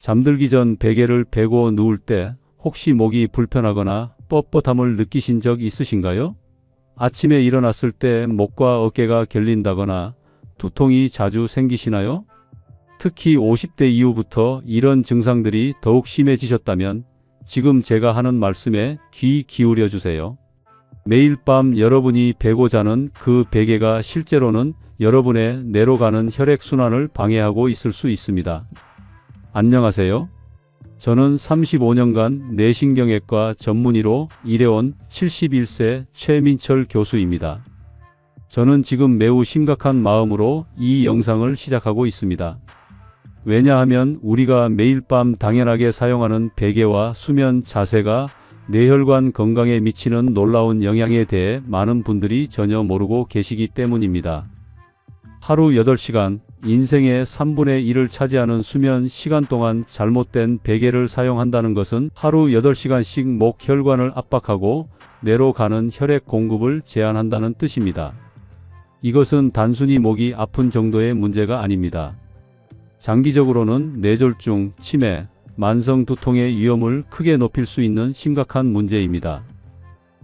잠들기 전 베개를 베고 누울 때 혹시 목이 불편하거나 뻣뻣함을 느끼신 적 있으신가요? 아침에 일어났을 때 목과 어깨가 결린다거나 두통이 자주 생기시나요? 특히 50대 이후부터 이런 증상들이 더욱 심해지셨다면 지금 제가 하는 말씀에 귀 기울여 주세요. 매일 밤 여러분이 베고 자는 그 베개가 실제로는 여러분의 뇌로 가는 혈액순환을 방해하고 있을 수 있습니다. 안녕하세요. 저는 35년간 뇌신경외과 전문의로 일해온 71세 최민철 교수입니다. 저는 지금 매우 심각한 마음으로 이 영상을 시작하고 있습니다. 왜냐하면 우리가 매일 밤 당연하게 사용하는 베개와 수면 자세가 뇌혈관 건강에 미치는 놀라운 영향에 대해 많은 분들이 전혀 모르고 계시기 때문입니다. 하루 8시간, 인생의 3분의 1을 차지하는 수면 시간 동안 잘못된 베개를 사용한다는 것은 하루 8시간씩 목 혈관을 압박하고 뇌로 가는 혈액 공급을 제한한다는 뜻입니다. 이것은 단순히 목이 아픈 정도의 문제가 아닙니다. 장기적으로는 뇌졸중, 치매, 만성 두통의 위험을 크게 높일 수 있는 심각한 문제입니다.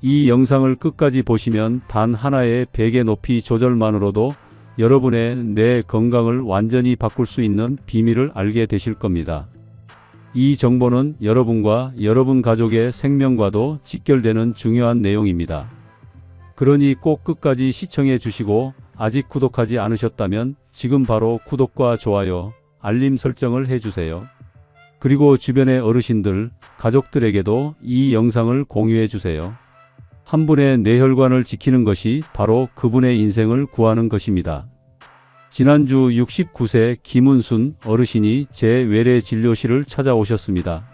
이 영상을 끝까지 보시면 단 하나의 베개 높이 조절만으로도 여러분의 뇌 건강을 완전히 바꿀 수 있는 비밀을 알게 되실 겁니다. 이 정보는 여러분과 여러분 가족의 생명과도 직결되는 중요한 내용입니다. 그러니 꼭 끝까지 시청해 주시고 아직 구독하지 않으셨다면 지금 바로 구독과 좋아요, 알림 설정을 해주세요. 그리고 주변의 어르신들, 가족들에게도 이 영상을 공유해 주세요. 한 분의 뇌혈관을 지키는 것이 바로 그분의 인생을 구하는 것입니다. 지난주 69세 김은순 어르신이 제 외래 진료실을 찾아오셨습니다.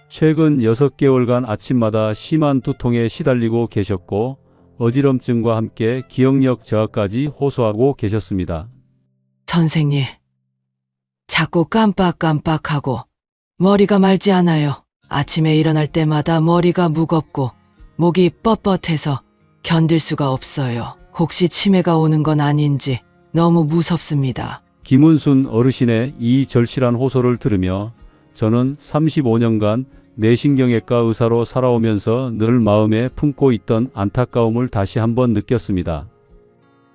최근 6개월간 아침마다 심한 두통에 시달리고 계셨고 어지럼증과 함께 기억력 저하까지 호소하고 계셨습니다. 선생님, 자꾸 깜빡깜빡하고 머리가 맑지 않아요. 아침에 일어날 때마다 머리가 무겁고 목이 뻣뻣해서 견딜 수가 없어요. 혹시 치매가 오는 건 아닌지 너무 무섭습니다. 김은순 어르신의 이 절실한 호소를 들으며 저는 35년간 뇌신경외과 의사로 살아오면서 늘 마음에 품고 있던 안타까움을 다시 한번 느꼈습니다.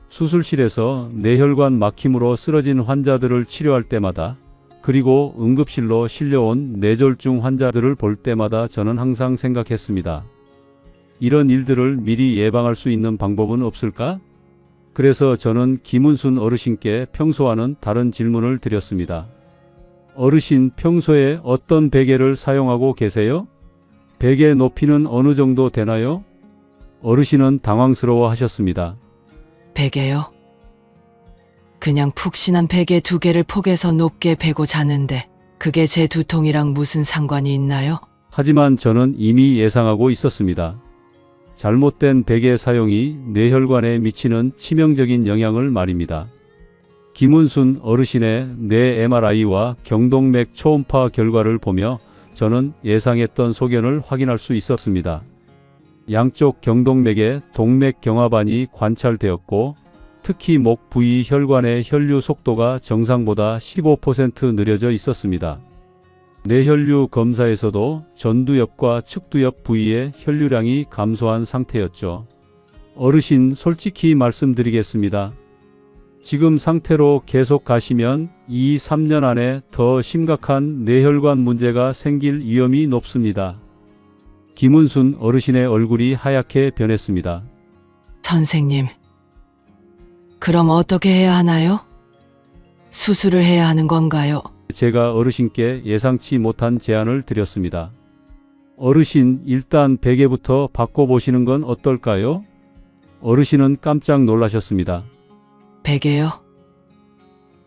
수술실에서 뇌혈관 막힘으로 쓰러진 환자들을 치료할 때마다 그리고 응급실로 실려온 뇌졸중 환자들을 볼 때마다 저는 항상 생각했습니다. 이런 일들을 미리 예방할 수 있는 방법은 없을까? 그래서 저는 김은순 어르신께 평소와는 다른 질문을 드렸습니다. 어르신, 평소에 어떤 베개를 사용하고 계세요? 베개 높이는 어느 정도 되나요? 어르신은 당황스러워 하셨습니다. 베개요? 그냥 푹신한 베개 2개를 폭에서 높게 베고 자는데 그게 제 두통이랑 무슨 상관이 있나요? 하지만 저는 이미 예상하고 있었습니다. 잘못된 베개 사용이 뇌혈관에 미치는 치명적인 영향을 말입니다. 김은순 어르신의 뇌 MRI와 경동맥 초음파 결과를 보며 저는 예상했던 소견을 확인할 수 있었습니다. 양쪽 경동맥에 동맥 경화반이 관찰되었고 특히 목 부위 혈관의 혈류 속도가 정상보다 15% 느려져 있었습니다. 뇌혈류 검사에서도 전두엽과 측두엽 부위의 혈류량이 감소한 상태였죠. 어르신, 솔직히 말씀드리겠습니다. 지금 상태로 계속 가시면 2-3년 안에 더 심각한 뇌혈관 문제가 생길 위험이 높습니다. 김은순 어르신의 얼굴이 하얗게 변했습니다. 선생님, 그럼 어떻게 해야 하나요? 수술을 해야 하는 건가요? 제가 어르신께 예상치 못한 제안을 드렸습니다. 어르신, 일단 베개부터 바꿔보시는 건 어떨까요? 어르신은 깜짝 놀라셨습니다. 베개요?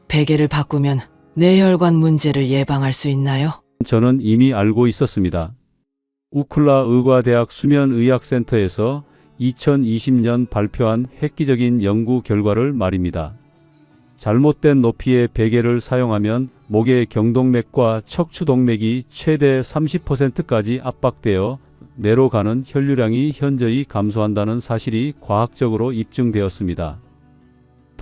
베개를 바꾸면 뇌혈관 문제를 예방할 수 있나요? 저는 이미 알고 있었습니다. 우클라 의과대학 수면의학센터에서 2020년 발표한 획기적인 연구 결과를 말입니다. 잘못된 높이의 베개를 사용하면 목의 경동맥과 척추동맥이 최대 30%까지 압박되어 뇌로 가는 혈류량이 현저히 감소한다는 사실이 과학적으로 입증되었습니다.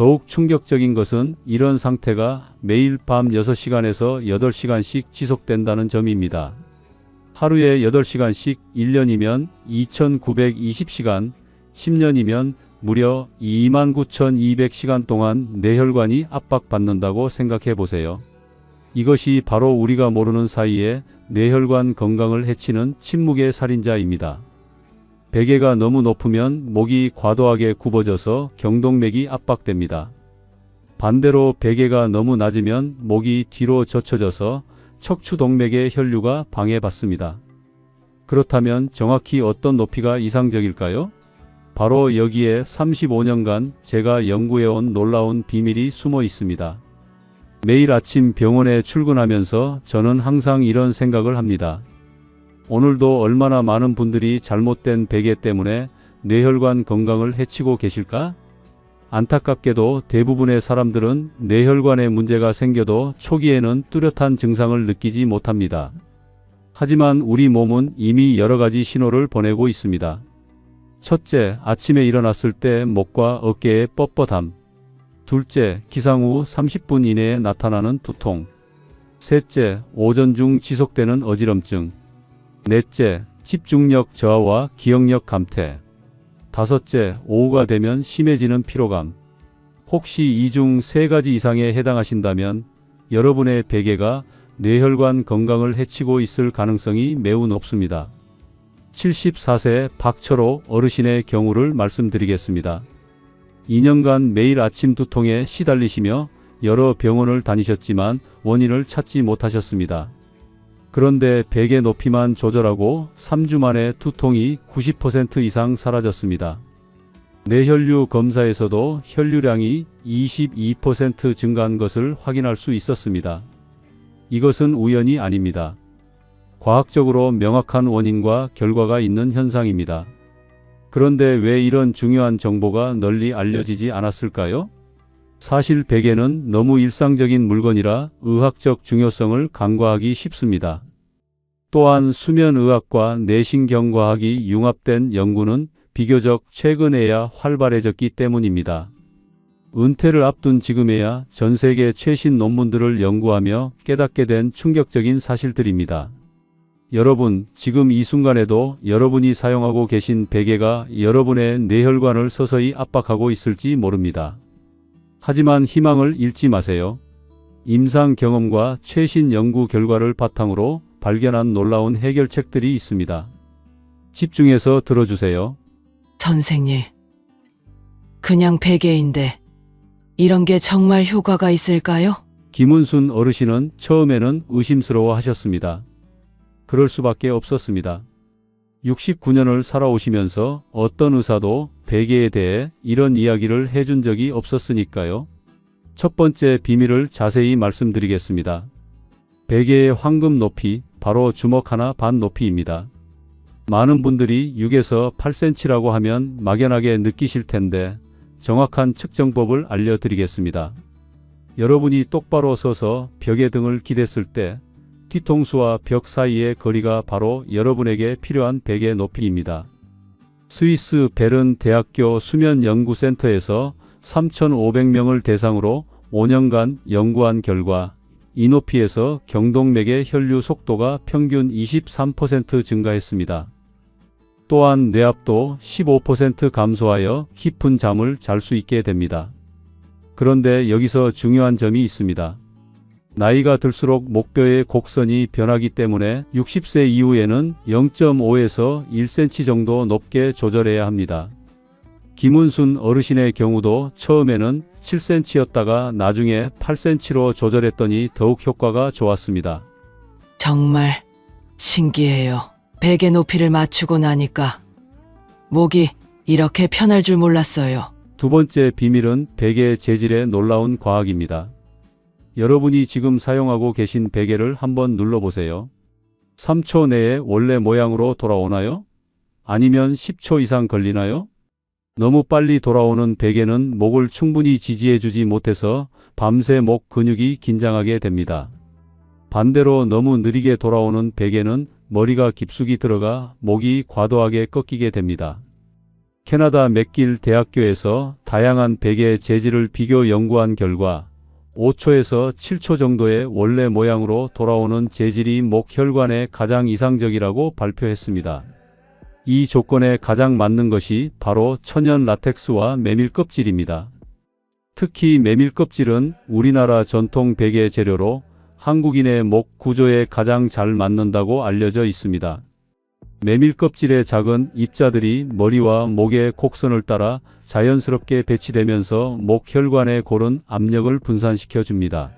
더욱 충격적인 것은 이런 상태가 매일 밤 6시간에서 8시간씩 지속된다는 점입니다. 하루에 8시간씩 1년이면 2920시간, 10년이면 무려 29,200시간 동안 뇌혈관이 압박받는다고 생각해 보세요. 이것이 바로 우리가 모르는 사이에 뇌혈관 건강을 해치는 침묵의 살인자입니다. 베개가 너무 높으면 목이 과도하게 굽어져서 경동맥이 압박됩니다. 반대로 베개가 너무 낮으면 목이 뒤로 젖혀져서 척추동맥의 혈류가 방해받습니다. 그렇다면 정확히 어떤 높이가 이상적일까요? 바로 여기에 35년간 제가 연구해온 놀라운 비밀이 숨어 있습니다. 매일 아침 병원에 출근하면서 저는 항상 이런 생각을 합니다. 오늘도 얼마나 많은 분들이 잘못된 베개 때문에 뇌혈관 건강을 해치고 계실까? 안타깝게도 대부분의 사람들은 뇌혈관에 문제가 생겨도 초기에는 뚜렷한 증상을 느끼지 못합니다. 하지만 우리 몸은 이미 여러 가지 신호를 보내고 있습니다. 첫째, 아침에 일어났을 때 목과 어깨의 뻣뻣함. 둘째, 기상 후 30분 이내에 나타나는 두통. 셋째, 오전 중 지속되는 어지럼증. 넷째, 집중력 저하와 기억력 감퇴. 다섯째, 오후가 되면 심해지는 피로감. 혹시 이 중 세 가지 이상에 해당하신다면 여러분의 베개가 뇌혈관 건강을 해치고 있을 가능성이 매우 높습니다. 74세 박철호 어르신의 경우를 말씀드리겠습니다. 2년간 매일 아침 두통에 시달리시며 여러 병원을 다니셨지만 원인을 찾지 못하셨습니다. 그런데 베개 높이만 조절하고 3주 만에 두통이 90% 이상 사라졌습니다. 뇌혈류 검사에서도 혈류량이 22% 증가한 것을 확인할 수 있었습니다. 이것은 우연이 아닙니다. 과학적으로 명확한 원인과 결과가 있는 현상입니다. 그런데 왜 이런 중요한 정보가 널리 알려지지 않았을까요? 사실 베개는 너무 일상적인 물건이라 의학적 중요성을 간과하기 쉽습니다. 또한 수면의학과 뇌신경과학이 융합된 연구는 비교적 최근에야 활발해졌기 때문입니다. 은퇴를 앞둔 지금에야 전 세계 최신 논문들을 연구하며 깨닫게 된 충격적인 사실들입니다. 여러분, 지금 이 순간에도 여러분이 사용하고 계신 베개가 여러분의 뇌혈관을 서서히 압박하고 있을지 모릅니다. 하지만 희망을 잃지 마세요. 임상 경험과 최신 연구 결과를 바탕으로 발견한 놀라운 해결책들이 있습니다. 집중해서 들어주세요. 선생님, 그냥 베개인데 이런 게 정말 효과가 있을까요? 김은순 어르신은 처음에는 의심스러워 하셨습니다. 그럴 수밖에 없었습니다. 69년을 살아오시면서 어떤 의사도 베개에 대해 이런 이야기를 해준 적이 없었으니까요. 첫 번째 비밀을 자세히 말씀드리겠습니다. 베개의 황금 높이, 바로 주먹 하나 반 높이입니다. 많은 분들이 6에서 8cm라고 하면 막연하게 느끼실 텐데 정확한 측정법을 알려드리겠습니다. 여러분이 똑바로 서서 벽에 등을 기댔을 때 뒤통수와 벽 사이의 거리가 바로 여러분에게 필요한 베개 높이입니다. 스위스 베른 대학교 수면연구센터에서 3,500명을 대상으로 5년간 연구한 결과 이 높이에서 경동맥의 혈류 속도가 평균 23% 증가했습니다. 또한 뇌압도 15% 감소하여 깊은 잠을 잘 수 있게 됩니다. 그런데 여기서 중요한 점이 있습니다. 나이가 들수록 목뼈의 곡선이 변하기 때문에 60세 이후에는 0.5에서 1cm 정도 높게 조절해야 합니다. 김은순 어르신의 경우도 처음에는 7cm였다가 나중에 8cm로 조절했더니 더욱 효과가 좋았습니다. 정말 신기해요. 베개 높이를 맞추고 나니까 목이 이렇게 편할 줄 몰랐어요. 두 번째 비밀은 베개 재질의 놀라운 과학입니다. 여러분이 지금 사용하고 계신 베개를 한번 눌러보세요. 3초 내에 원래 모양으로 돌아오나요? 아니면 10초 이상 걸리나요? 너무 빨리 돌아오는 베개는 목을 충분히 지지해주지 못해서 밤새 목 근육이 긴장하게 됩니다. 반대로 너무 느리게 돌아오는 베개는 머리가 깊숙이 들어가 목이 과도하게 꺾이게 됩니다. 캐나다 맥길 대학교에서 다양한 베개 재질을 비교 연구한 결과 5초에서 7초 정도의 원래 모양으로 돌아오는 재질이 목혈관에 가장 이상적이라고 발표했습니다. 이 조건에 가장 맞는 것이 바로 천연 라텍스와 메밀 껍질입니다. 특히 메밀 껍질은 우리나라 전통 베개 재료로 한국인의 목 구조에 가장 잘 맞는다고 알려져 있습니다. 메밀 껍질의 작은 입자들이 머리와 목의 곡선을 따라 자연스럽게 배치되면서 목혈관에 고른 압력을 분산시켜 줍니다.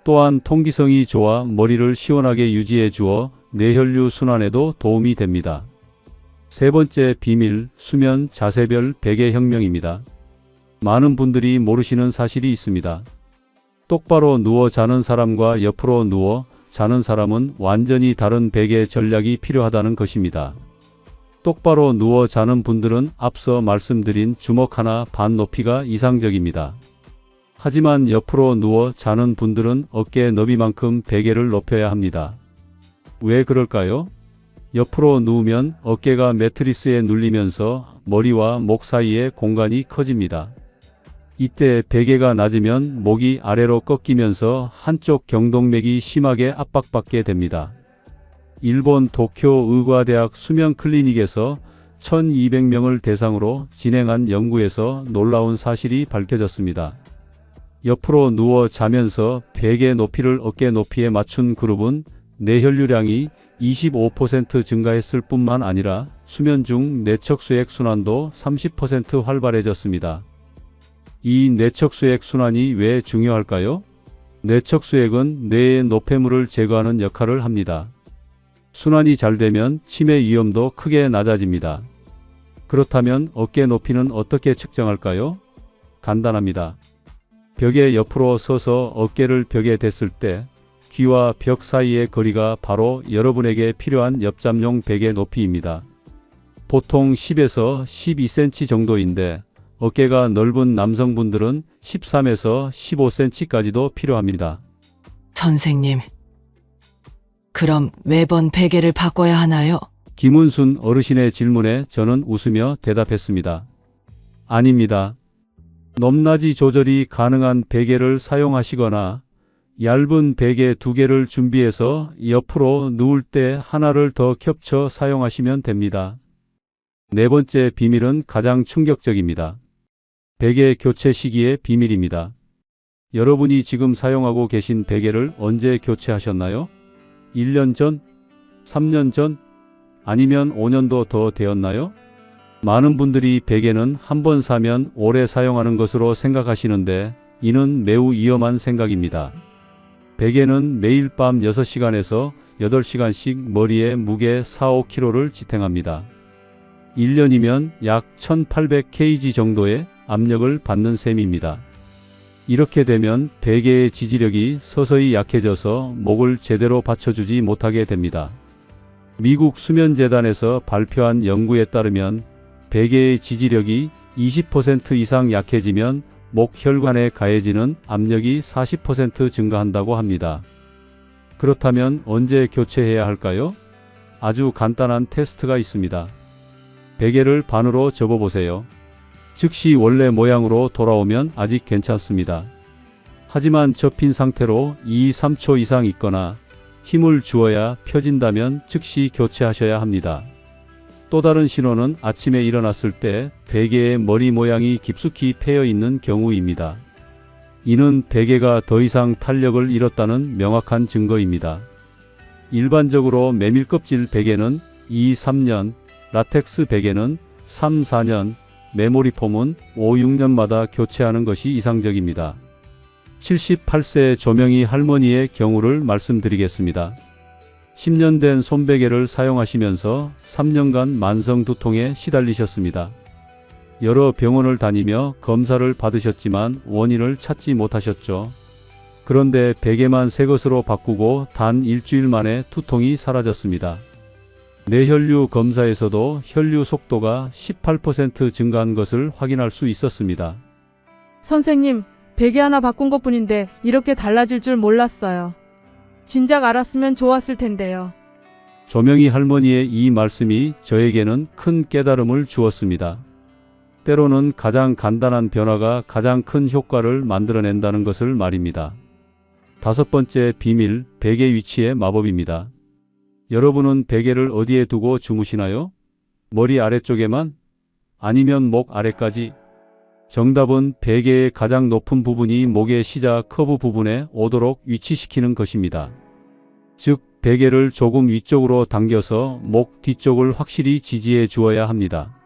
또한 통기성이 좋아 머리를 시원하게 유지해 주어 뇌혈류 순환에도 도움이 됩니다. 세 번째 비밀, 수면 자세별 베개 혁명입니다. 많은 분들이 모르시는 사실이 있습니다. 똑바로 누워 자는 사람과 옆으로 누워 자는 사람은 완전히 다른 베개 전략이 필요하다는 것입니다. 똑바로 누워 자는 분들은 앞서 말씀드린 주먹 하나 반 높이가 이상적입니다. 하지만 옆으로 누워 자는 분들은 어깨 너비만큼 베개를 높여야 합니다. 왜 그럴까요? 옆으로 누우면 어깨가 매트리스에 눌리면서 머리와 목 사이의 공간이 커집니다. 이때 베개가 낮으면 목이 아래로 꺾이면서 한쪽 경동맥이 심하게 압박받게 됩니다. 일본 도쿄 의과대학 수면 클리닉에서 1200명을 대상으로 진행한 연구에서 놀라운 사실이 밝혀졌습니다. 옆으로 누워 자면서 베개 높이를 어깨 높이에 맞춘 그룹은 뇌혈류량이 25% 증가했을 뿐만 아니라 수면 중 뇌척수액 순환도 30% 활발해졌습니다. 이 뇌척수액 순환이 왜 중요할까요? 뇌척수액은 뇌의 노폐물을 제거하는 역할을 합니다. 순환이 잘 되면 치매 위험도 크게 낮아집니다. 그렇다면 어깨 높이는 어떻게 측정할까요? 간단합니다. 벽에 옆으로 서서 어깨를 벽에 댔을 때 귀와 벽 사이의 거리가 바로 여러분에게 필요한 옆잠용 베개 높이입니다. 보통 10에서 12cm 정도인데 어깨가 넓은 남성분들은 13에서 15cm까지도 필요합니다. 선생님, 그럼 매번 베개를 바꿔야 하나요? 김은순 어르신의 질문에 저는 웃으며 대답했습니다. 아닙니다. 높낮이 조절이 가능한 베개를 사용하시거나 얇은 베개 2개를 준비해서 옆으로 누울 때 하나를 더 겹쳐 사용하시면 됩니다. 네 번째 비밀은 가장 충격적입니다. 베개 교체 시기의 비밀입니다. 여러분이 지금 사용하고 계신 베개를 언제 교체하셨나요? 1년 전? 3년 전? 아니면 5년도 더 되었나요? 많은 분들이 베개는 한 번 사면 오래 사용하는 것으로 생각하시는데 이는 매우 위험한 생각입니다. 베개는 매일 밤 6시간에서 8시간씩 머리에 무게 4-5kg를 지탱합니다. 1년이면 약 1800kg 정도의 압력을 받는 셈입니다. 이렇게 되면 베개의 지지력이 서서히 약해져서 목을 제대로 받쳐주지 못하게 됩니다. 미국 수면재단에서 발표한 연구에 따르면 베개의 지지력이 20% 이상 약해지면 목혈관에 가해지는 압력이 40% 증가한다고 합니다. 그렇다면 언제 교체해야 할까요? 아주 간단한 테스트가 있습니다. 베개를 반으로 접어보세요. 즉시 원래 모양으로 돌아오면 아직 괜찮습니다. 하지만 접힌 상태로 2-3초 이상 있거나 힘을 주어야 펴진다면 즉시 교체하셔야 합니다. 또 다른 신호는 아침에 일어났을 때 베개의 머리 모양이 깊숙이 패여 있는 경우입니다. 이는 베개가 더 이상 탄력을 잃었다는 명확한 증거입니다. 일반적으로 메밀껍질 베개는 2-3년, 라텍스 베개는 3-4년, 메모리폼은 5-6년마다 교체하는 것이 이상적입니다. 78세 조명희 할머니의 경우를 말씀드리겠습니다. 10년 된 손베개를 사용하시면서 3년간 만성 두통에 시달리셨습니다. 여러 병원을 다니며 검사를 받으셨지만 원인을 찾지 못하셨죠. 그런데 베개만 새 것으로 바꾸고 단 일주일 만에 두통이 사라졌습니다. 뇌혈류 검사에서도 혈류 속도가 18% 증가한 것을 확인할 수 있었습니다. 선생님, 베개 하나 바꾼 것뿐인데 이렇게 달라질 줄 몰랐어요. 진작 알았으면 좋았을 텐데요. 조명희 할머니의 이 말씀이 저에게는 큰 깨달음을 주었습니다. 때로는 가장 간단한 변화가 가장 큰 효과를 만들어낸다는 것을 말입니다. 다섯 번째 비밀, 베개 위치의 마법입니다. 여러분은 베개를 어디에 두고 주무시나요? 머리 아래쪽에만? 아니면 목 아래까지? 정답은 베개의 가장 높은 부분이 목의 시작 커브 부분에 오도록 위치시키는 것입니다. 즉, 베개를 조금 위쪽으로 당겨서 목 뒤쪽을 확실히 지지해 주어야 합니다.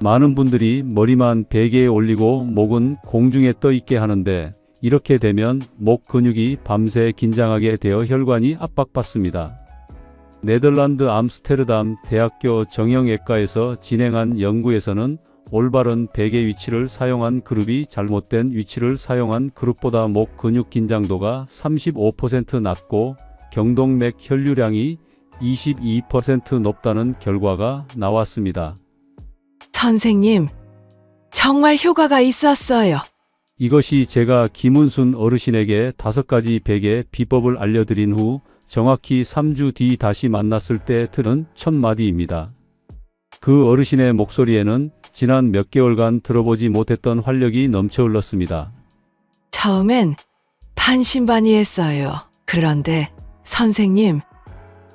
많은 분들이 머리만 베개에 올리고 목은 공중에 떠 있게 하는데, 이렇게 되면 목 근육이 밤새 긴장하게 되어 혈관이 압박받습니다. 네덜란드 암스테르담 대학교 정형외과에서 진행한 연구에서는 올바른 베개 위치를 사용한 그룹이 잘못된 위치를 사용한 그룹보다 목 근육 긴장도가 35% 낮고 경동맥 혈류량이 22% 높다는 결과가 나왔습니다. 선생님, 정말 효과가 있었어요. 이것이 제가 김은순 어르신에게 5가지 베개 비법을 알려드린 후 정확히 3주 뒤 다시 만났을 때 들은 첫 마디입니다. 그 어르신의 목소리에는 지난 몇 개월간 들어보지 못했던 활력이 넘쳐 흘렀습니다. 처음엔 반신반의했어요. 그런데 선생님,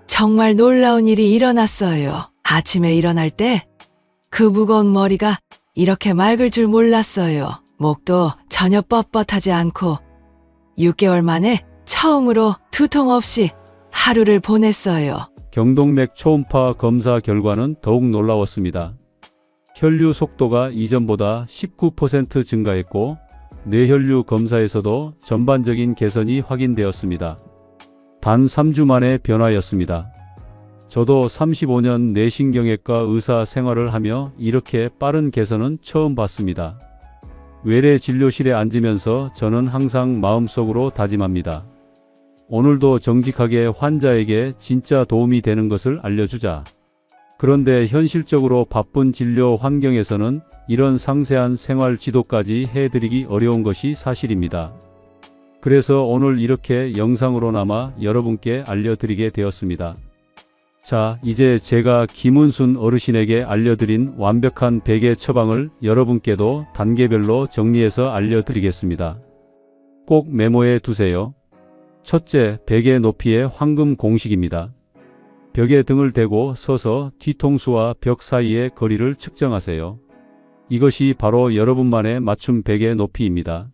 정말 놀라운 일이 일어났어요. 아침에 일어날 때 그 무거운 머리가 이렇게 맑을 줄 몰랐어요. 목도 전혀 뻣뻣하지 않고 6개월 만에 처음으로 두통 없이 하루를 보냈어요. 경동맥 초음파 검사 결과는 더욱 놀라웠습니다. 혈류 속도가 이전보다 19% 증가했고 뇌혈류 검사에서도 전반적인 개선이 확인되었습니다. 단 3주 만의 변화였습니다. 저도 35년 뇌신경외과 의사 생활을 하며 이렇게 빠른 개선은 처음 봤습니다. 외래 진료실에 앉으면서 저는 항상 마음속으로 다짐합니다. 오늘도 정직하게 환자에게 진짜 도움이 되는 것을 알려주자. 그런데 현실적으로 바쁜 진료 환경에서는 이런 상세한 생활 지도까지 해드리기 어려운 것이 사실입니다. 그래서 오늘 이렇게 영상으로나마 여러분께 알려드리게 되었습니다. 자, 이제 제가 김은순 어르신에게 알려드린 완벽한 베개 처방을 여러분께도 단계별로 정리해서 알려드리겠습니다. 꼭 메모해 두세요. 첫째, 베개 높이의 황금 공식입니다. 벽에 등을 대고 서서 뒤통수와 벽 사이의 거리를 측정하세요. 이것이 바로 여러분만의 맞춤 베개 높이입니다.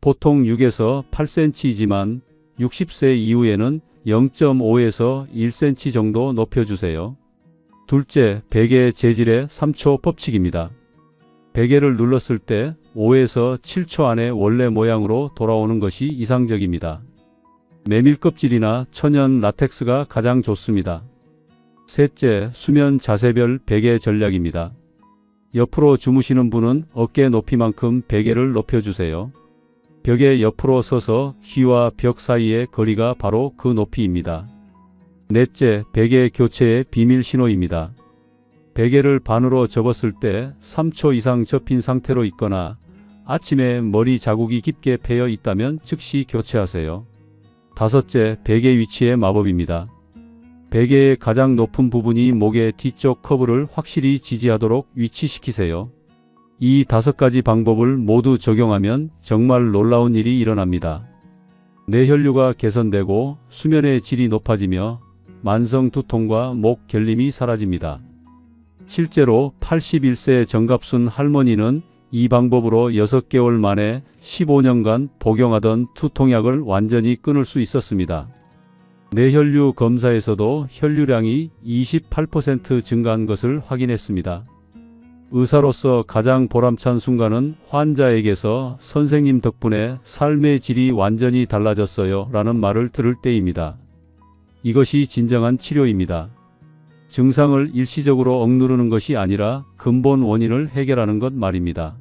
보통 6에서 8cm이지만 60세 이후에는 0.5에서 1cm 정도 높여주세요. 둘째, 베개의 재질의 3초 법칙입니다. 베개를 눌렀을 때 5에서 7초 안에 원래 모양으로 돌아오는 것이 이상적입니다. 메밀 껍질이나 천연 라텍스가 가장 좋습니다. 셋째, 수면 자세별 베개 전략입니다. 옆으로 주무시는 분은 어깨 높이만큼 베개를 높여주세요. 벽에 옆으로 서서 귀와 벽 사이의 거리가 바로 그 높이입니다. 넷째, 베개 교체의 비밀 신호입니다. 베개를 반으로 접었을 때 3초 이상 접힌 상태로 있거나 아침에 머리 자국이 깊게 패여 있다면 즉시 교체하세요. 다섯째, 베개 위치의 마법입니다. 베개의 가장 높은 부분이 목의 뒤쪽 커브를 확실히 지지하도록 위치시키세요. 이 5가지 방법을 모두 적용하면 정말 놀라운 일이 일어납니다. 뇌혈류가 개선되고 수면의 질이 높아지며 만성 두통과 목 결림이 사라집니다. 실제로 81세 정갑순 할머니는 이 방법으로 6개월 만에 15년간 복용하던 두통약을 완전히 끊을 수 있었습니다. 뇌혈류 검사에서도 혈류량이 28% 증가한 것을 확인했습니다. 의사로서 가장 보람찬 순간은 환자에게서 선생님 덕분에 삶의 질이 완전히 달라졌어요 라는 말을 들을 때입니다. 이것이 진정한 치료입니다. 증상을 일시적으로 억누르는 것이 아니라 근본 원인을 해결하는 것 말입니다.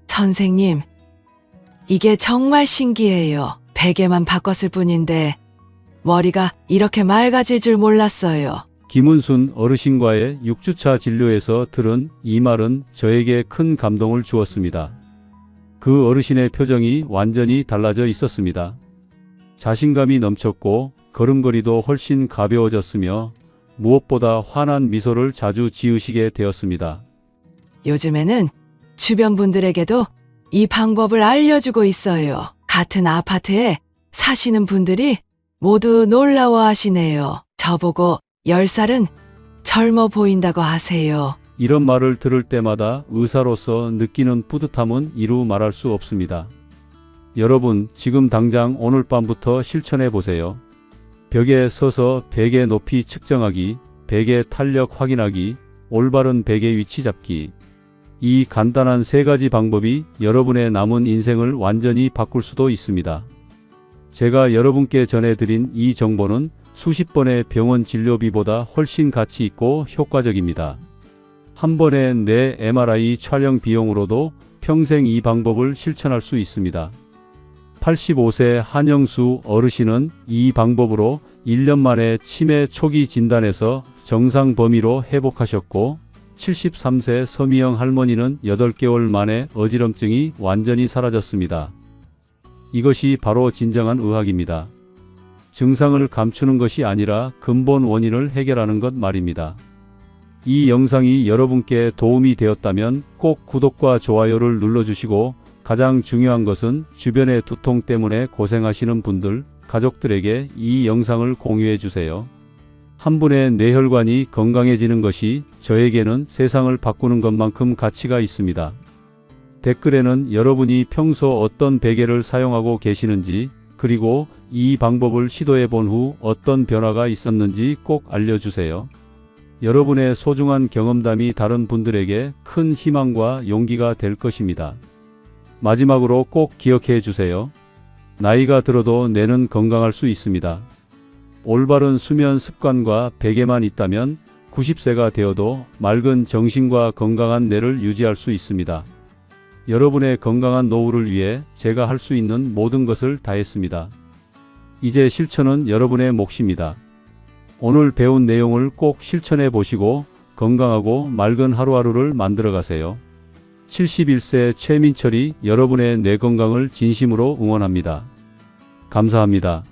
선생님, 이게 정말 신기해요. 베개만 바꿨을 뿐인데 머리가 이렇게 맑아질 줄 몰랐어요. 김은순 어르신과의 6주차 진료에서 들은 이 말은 저에게 큰 감동을 주었습니다. 그 어르신의 표정이 완전히 달라져 있었습니다. 자신감이 넘쳤고 걸음걸이도 훨씬 가벼워졌으며 무엇보다 환한 미소를 자주 지으시게 되었습니다. 요즘에는 주변 분들에게도 이 방법을 알려주고 있어요. 같은 아파트에 사시는 분들이 모두 놀라워하시네요. 저보고 10살은 젊어 보인다고 하세요. 이런 말을 들을 때마다 의사로서 느끼는 뿌듯함은 이루 말할 수 없습니다. 여러분, 지금 당장 오늘 밤부터 실천해 보세요. 벽에 서서 베개 높이 측정하기, 베개 탄력 확인하기, 올바른 베개 위치 잡기. 이 간단한 3가지 방법이 여러분의 남은 인생을 완전히 바꿀 수도 있습니다. 제가 여러분께 전해드린 이 정보는 수십 번의 병원 진료비보다 훨씬 가치 있고 효과적입니다. 한 번의 내 MRI 촬영 비용으로도 평생 이 방법을 실천할 수 있습니다. 85세 한영수 어르신은 이 방법으로 1년 만에 치매 초기 진단에서 정상 범위로 회복하셨고, 73세 서미영 할머니는 8개월 만에 어지럼증이 완전히 사라졌습니다. 이것이 바로 진정한 의학입니다. 증상을 감추는 것이 아니라 근본 원인을 해결하는 것 말입니다. 이 영상이 여러분께 도움이 되었다면 꼭 구독과 좋아요를 눌러주시고, 가장 중요한 것은 주변의 두통 때문에 고생하시는 분들, 가족들에게 이 영상을 공유해 주세요. 한 분의 뇌혈관이 건강해지는 것이 저에게는 세상을 바꾸는 것만큼 가치가 있습니다. 댓글에는 여러분이 평소 어떤 베개를 사용하고 계시는지, 그리고 이 방법을 시도해 본 후 어떤 변화가 있었는지 꼭 알려주세요. 여러분의 소중한 경험담이 다른 분들에게 큰 희망과 용기가 될 것입니다. 마지막으로 꼭 기억해 주세요. 나이가 들어도 뇌는 건강할 수 있습니다. 올바른 수면 습관과 베개만 있다면 90세가 되어도 맑은 정신과 건강한 뇌를 유지할 수 있습니다. 여러분의 건강한 노후를 위해 제가 할 수 있는 모든 것을 다했습니다. 이제 실천은 여러분의 몫입니다. 오늘 배운 내용을 꼭 실천해 보시고 건강하고 맑은 하루하루를 만들어 가세요. 71세 최민철이 여러분의 뇌 건강을 진심으로 응원합니다. 감사합니다.